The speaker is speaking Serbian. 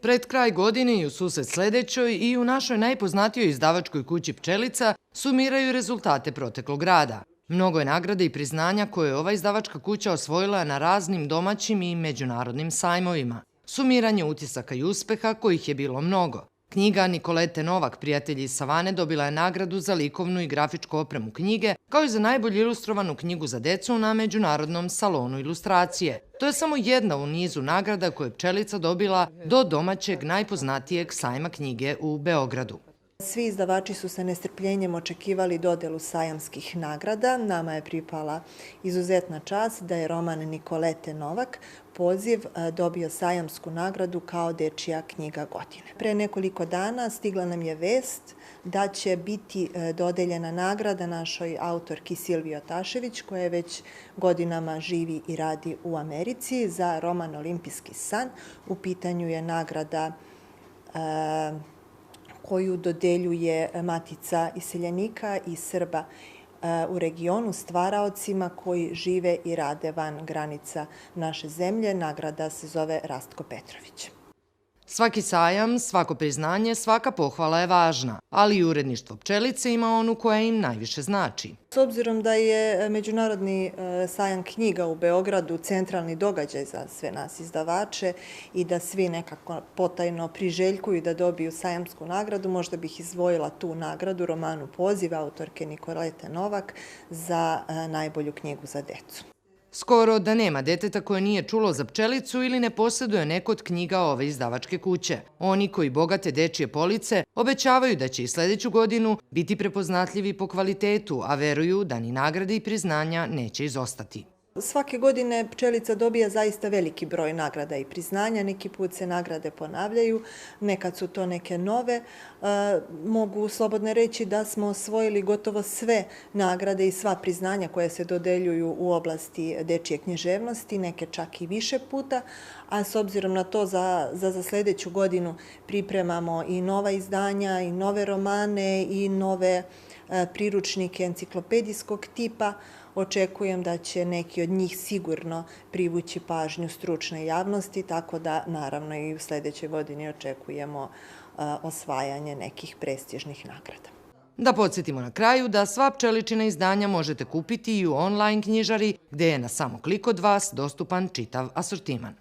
Pred kraj godine i u susret sledećoj i u našoj najpoznatijoj izdavačkoj kući Pčelica sumiraju rezultate proteklog rada. Mnogo je nagrada i priznanja koje je ova izdavačka kuća osvojila na raznim domaćim i međunarodnim sajmovima. Sumiranje utisaka i uspeha kojih je bilo mnogo. Knjiga Nikolete Novak, Prijatelji iz savane, dobila je nagradu za likovnu i grafičku opremu knjige, kao i za najbolju ilustrovanu knjigu za decu na Međunarodnom salonu ilustracije. To je samo jedna u nizu nagrada koje je Pčelica dobila do domaćeg najpoznatijeg sajma knjige u Beogradu. Svi izdavači su sa nestrpljenjem očekivali dodelu sajamskih nagrada. Nama je pripala izuzetna čast da je roman Nikolete Novak Poziv dobio sajamsku nagradu kao dečija knjiga godine. Pre nekoliko dana stigla nam je vest da će biti dodeljena nagrada našoj autorki Silviji Otašević, koja već godinama živi i radi u Americi, za roman Olimpijski san. U pitanju je nagrada koju dodeljuje Matica iseljenika i Srba u regionu stvaraocima koji žive i rade van granica naše zemlje. Nagrada se zove Rastko Petrović. Svaki sajam, svako priznanje, svaka pohvala je važna, ali i uredništvo Pčelice ima onu koja im najviše znači. S obzirom da je Međunarodni sajam knjiga u Beogradu centralni događaj za sve nas izdavače i da svi nekako potajno priželjkuju da dobiju sajamsku nagradu, možda bih izdvojila tu nagradu romanu Poziv autorke Nikolete Novak za najbolju knjigu za decu. Skoro da nema deteta koje nije čulo za Pčelicu ili ne posjeduje neko od knjiga ove izdavačke kuće. Oni koji bogate dečije police obećavaju da će i sledeću godinu biti prepoznatljivi po kvalitetu, a veruju da ni nagrade i priznanja neće izostati. Svake godine Pčelica dobija zaista veliki broj nagrada i priznanja, neki put se nagrade ponavljaju, nekad su to neke nove. Mogu slobodno reći da smo osvojili gotovo sve nagrade i sva priznanja koje se dodeljuju u oblasti dečije književnosti, neke čak i više puta, a s obzirom na to za sledeću godinu pripremamo i nova izdanja, i nove romane, i nove priručnike enciklopedijskog tipa. Očekujem da će neki od njih sigurno privući pažnju stručne javnosti, tako da naravno i u sledećoj godini očekujemo osvajanje nekih prestižnih nagrada. Da podsjetimo na kraju da sva Pčeličina izdanja možete kupiti i u online knjižari, gde je na samo klik od vas dostupan čitav asortiman.